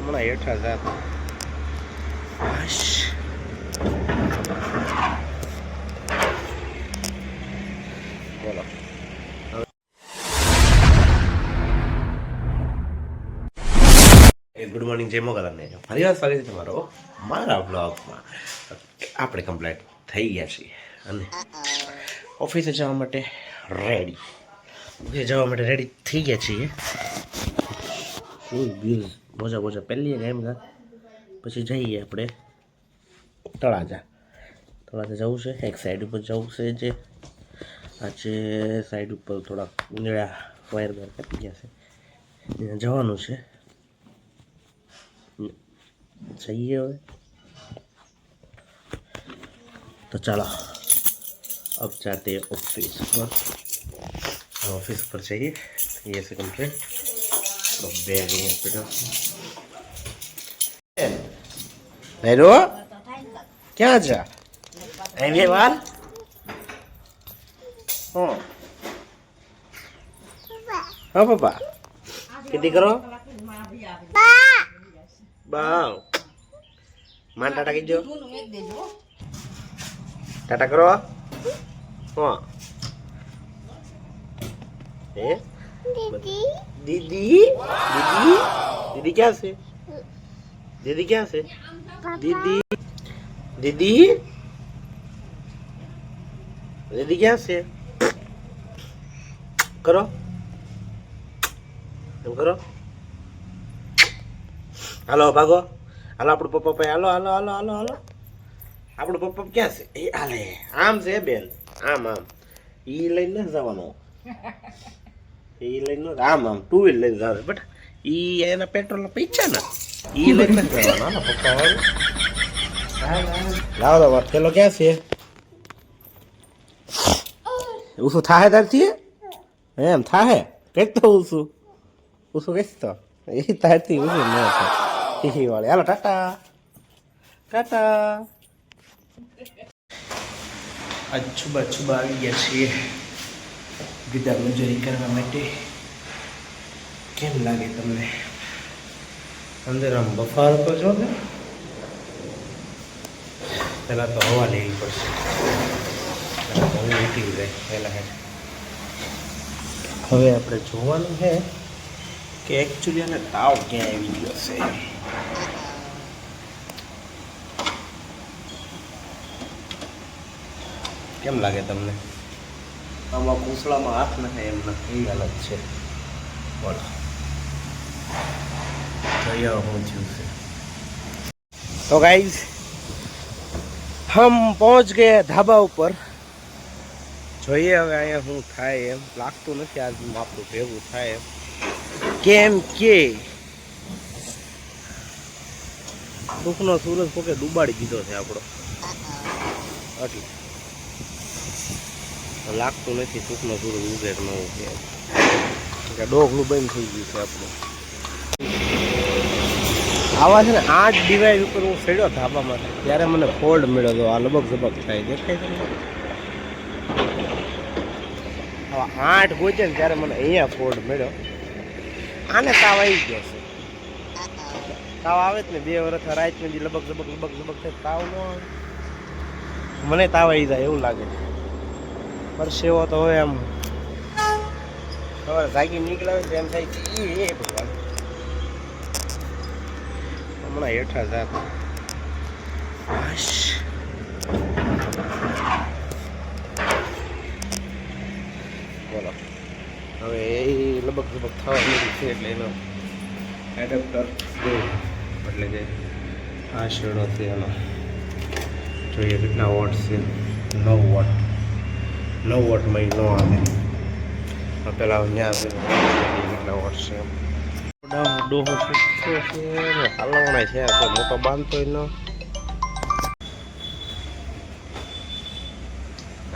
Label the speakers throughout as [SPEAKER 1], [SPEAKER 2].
[SPEAKER 1] હમણાં હેઠા જાત બોલો. ગુડ મોર્નિંગ, જય મોગલને ફરી વાર સ્વાગત છે તમારો મારા બ્લોગમાં. આપણે કમ્પ્લીટ થઈ ગયા છીએ અને ઓફિસે જવા માટે રેડી થઈ ગયા છીએ. મોજા મોજા પહેલી એમ પછી જઈએ આપણે તળાજા જવું છે. એક સાઈડ ઉપર જવું છે, જે આજે સાઈડ ઉપર થોડાક ઉંદરા વાયર કાપી ગયા છે, ત્યાં જવાનું છે. જઈએ હવે तो चलो अब जाते हैं ऑफिस पर चाहिए ये से कंप्लीट तो बैग नहीं रो क्या जा ये बाल हाँ हाँ पापा कितनी करो बाव मान टाटा कीजो टाटा करो हाँ दीदी दीदी दीदी क्या से दीदी क्या से दीदी दीदी दीदी क्या से करो तुम करो હાલો ભાગો હાલો આપણું પપ્પા ભાઈ હાલો હાલો હાલો હાલો હાલો આપણું પપ્પા ક્યાં છે એ હાલે આમ છે બેન આમ આમ ઈ લઈને જવાનો ઈ લઈને આમ આમ ટુ વ્હીલ લઈને જવાનું બટ ઈ એના પેટ્રોલ પૈસા ને ઈ લઈને જવાનો હાલો પપ્પા લાવો તો વાર થેલો ક્યાં છે ઉસો થાહે તારથી એમ થાહે કઈક તો ઉસો કઈક તો એ તારથી ઉસો ન થાય વાળે હાલો ટાટા ટાટા. આજ છુબા આવી ગયા છીએ ગીતા મજૂરી કરવા માટે. કેમ લાગે તમને અંદર આમ બફારો તો જો ને પહેલાં તો હવા લેવી પડશે બહુ ઉઠી જાય પહેલાં. હવે આપણે જોવાનું છે કે એકચ્યુઅલી આને તાવ ક્યાં આવી ગયો છે. કેમ લાગે તમને આમાં કૂસળામાં હાથ નથી એમ નથી એવી હાલત છે. બોલો જોઈએ હું થયું છે. તો ગાઈઝ હમ પહોંચ ગયા ધાબા ઉપર. જોઈએ હવે અહીંયા શું થાય એમ લાગતું નથી આજ આપણું ભેગું થાય એમ, કેમ કે દુઃખનો સૂરજ પોકે ડૂબાડી દીધો છે આપણો. એટલે લાગતું નથી સુખનો સૂરજ ઉગે કે ન ઉગે, ડોગલું બંધ થઈ ગયું છે આપણું. આવા છે ને 8 ડિવાઇસ ઉપર હું ચડ્યો ધાબામાં ત્યારે મને ફોલ્ડ મળ્યો હતો. આ લબક ઝબક થાય દેખાય છે આવા 8 ગોચે ને ત્યારે મને અહીંયા ફોલ્ડ મળ્યો. આને તાવ આવી ગયો છે. તાવ આવે જ ને 2 વર્ષ રાત ને લબક ઝબક થાય તાવ ન આવે. મને તાવ આવી જાય એવું લાગે. પરસેવો તો હવે આમ હવે જાગી નીકળાવે તો એમ થાય એ ભગવાન હમણાં હેઠા જાત બોલો. હવે એ લબક ઝબક થવા નથી છે એટલે એનો એડપ્ટર એટલે કે આ શેડો છે એનો જોઈએ કેટલા વોટ છે. 9 વોટ 9 વોટમાં ન આવે. પેલા ત્યાં કેટલા વોટ છે ડોહો હાલવણા છે તો મોટો બાંધતો ન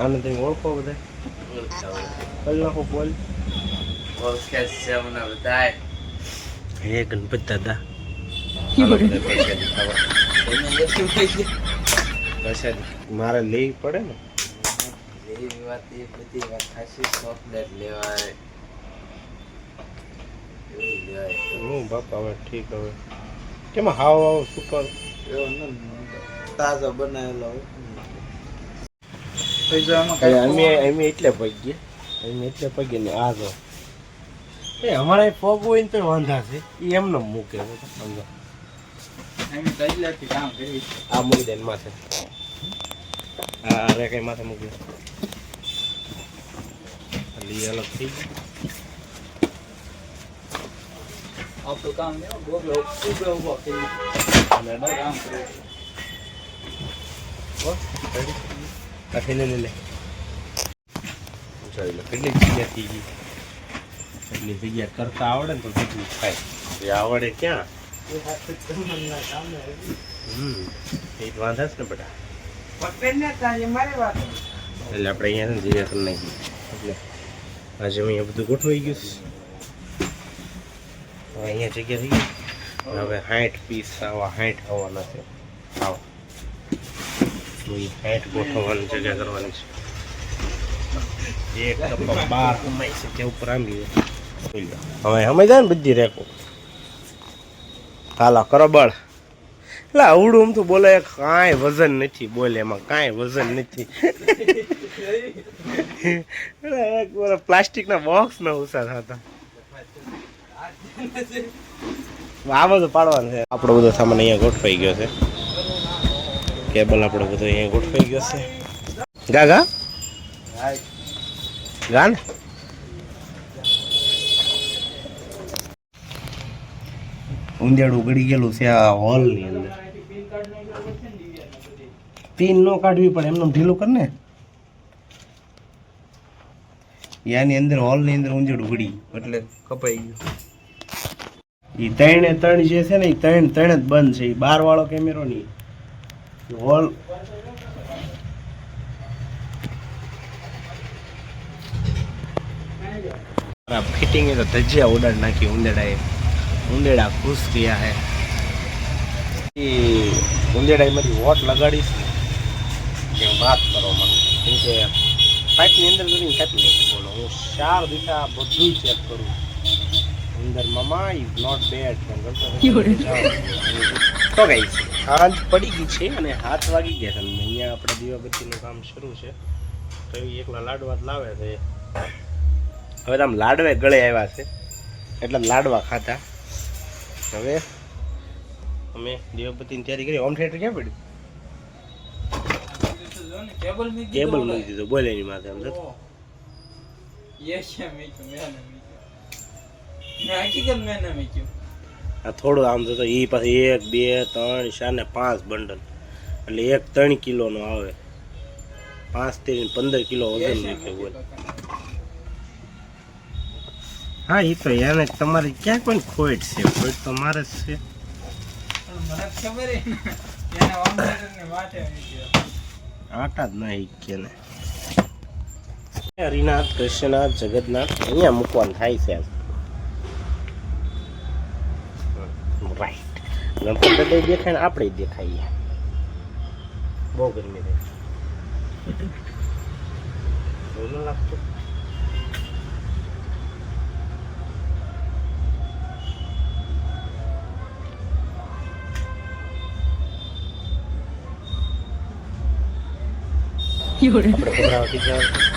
[SPEAKER 1] આને તમે ઓળખો બધા કલ નાખો બોલ ઓળખે છે મને બધાય. હે ગણપત દાદા મારે લેવી પડે ને એવી વાત એ બધી વાત ખાસી ચોકલેટ લેવાય હું બાપા હવે ઠીક. હવે કેમાં હાવ હાવ સુકર
[SPEAKER 2] તાજો બનાવેલો
[SPEAKER 1] અમે એટલે પગીએ ને આ જો એ અમારે પગ હોય ને તો વાંધા છે એ એમને મૂકે સમજો આ મૂકી દે માથે અરે કઈ માથે મૂકી લી અલગ થઈ
[SPEAKER 2] આપણું કામ ને ગોગલો ઉભો કરી અને કામ કરે
[SPEAKER 1] કાઠી લે જોઈ લો કેટલી જગ્યા થઈ ગઈ એટલી જગ્યા કરતા આવડે ને તો બધું થાય એ આવડે ક્યાં એ વાંધા છે ને બધા એટલે આપણે અહીંયા જગ્યા કરી નાખી એટલે આજે અહીંયા બધું ગોઠવાઈ ગયું છે અહીંયા જગ્યા થઈ ગઈ હવે 60 પીસ આવા 60 આવવાના છે આવા 60 ગોઠવવાની જગ્યા કરવાની છે એક કપ 12 કમાઈ છે તે ઉપર આંબી હવે સમજાય ને બધી રેકો હાલો કરો બળ એટલે આવડું આમ તો બોલે કાંઈ વજન નથી બોલે એમાં કાંઈ વજન નથી એક પ્લાસ્ટિકના બોક્સ ના ઉષા થતા આ બધું પાડવાનું છે આપણો બધો સામાન અહીંયા ગોઠવાઈ ગયો છે કેબલ આપણો બધો અહીંયા ગોઠવાઈ ગયો છે ગા ને ઊંધિયાળું ગળી ગયેલું છે આ હોલની અંદર પિન ન કાઢવી પડે એમને ઢીલું કર ને યાની અંદર હોલની અંદર ઊંધિયાળું ગળી એટલે કપાઈ ગયું એ ત્રણ જે છે ને એ ત્રણ જ બંધ છે એ 12 વાળો કેમેરો નહીં હોલ ફિટિંગ તો ધજિયા ઉડાડ નાખી ઉંદેડા ખુશ ગયા હે એ ઉંદેડામાંથી વોટ લગાડીશ કે વાત કરો મને કેમ કે પાઇપની અંદર કરીને કાપી નાખી બોલો હું 4 દિશા બધું ચેક કરું અંદર મામા ઇઝ નોટ બેડ તો ગાઈસ હાથ પડી ગઈ છે અને હાથ વાગી ગયા છે અહીંયા આપણે દીવાબત્તીનું કામ શરૂ છે તો એકલા લાડવા લાવે છે હવે આમ લાડવે ગળે આવ્યા છે એટલે લાડવા ખાતા હવે અમે દીવાબત્તીની તૈયારી કરી હોમ થિયેટર ક્યાં પડ્યું કેબલ મૂકી દીધું બોલે એની માથે આમ આ થોડું આમ તો એ પાછી 1 2 3 4 ને 5 બંડલ એટલે 3 કિલોનો આવે 5 થી 15 કિલો વજન નીકળે બોલ હા એ તો એને તમારી ક્યાં કોઈ ખોટ છે ખોટ તો મારે જ છે આટા જ નહીં કે ને હરિનાથ કૃષ્ણનાથ જગન્નાથ અહીંયા મૂકવાનું થાય છે રાઈટ ગણપતિ દેખાય ને આપણે દેખાઈએ બહુ ગરમી થાય લાગતું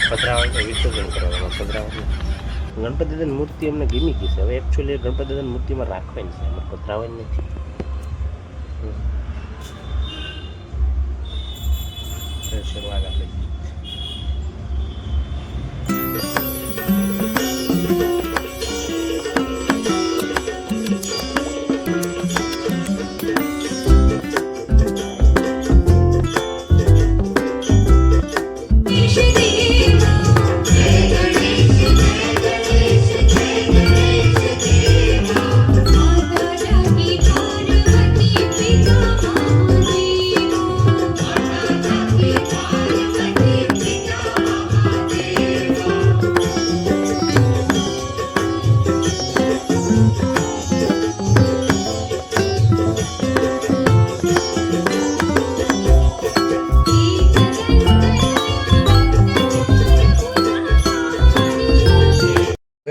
[SPEAKER 1] પધરાવતી વિસર્જન કરવાનું ગણપતિ દાદાની મૂર્તિ અમને ગમી ગઈ છે હવે એકચ્યુઅલી ગણપતિ દાદાની મૂર્તિમાં રાખવાની છે એમાં પધરાવાની નથી શરૂઆત આપણે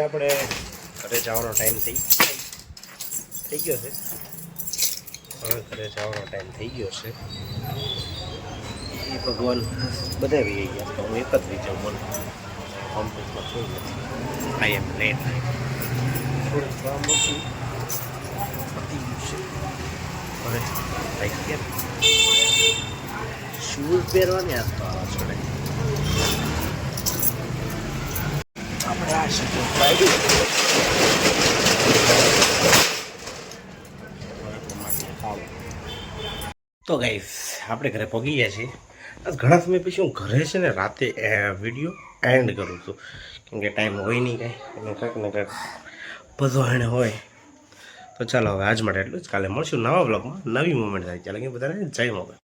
[SPEAKER 1] આપણે ઘરે જવાનો ટાઈમ થઈ ગયો છે હવે ઘરે જવાનો ટાઈમ થઈ ગયો છે એ ભગવાન બધા આવી ગયા તો હું એક જ રહી જાઉં બોલો કોમ્પ્લેક્સમાં કોઈ નથી આઈ એમ લેટ થોડુંક કામ હતું પતી ગયું છે હવે લાઈક કેમ શૂઝ પહેરવાની આ તો આવા છોડે આપણે આ શૂઝ પાડી તો ગાઈસ આપણે ઘરે પહોંચી ગયા છીએ આજ ઘણા સમય પછી હું ઘરે છે ને રાતે વિડીયો એન્ડ કરું છું કેમ કે ટાઈમ હોય નહીં કાંઈ અને કંઈક ને કંઈક બધો એને હોય તો ચાલો હવે આજ માટે એટલું જ કાલે મળશું નવા બ્લોગમાં નવી મુમેન્ટ થાય ચાલો કે બધાને જય મોબાઈલ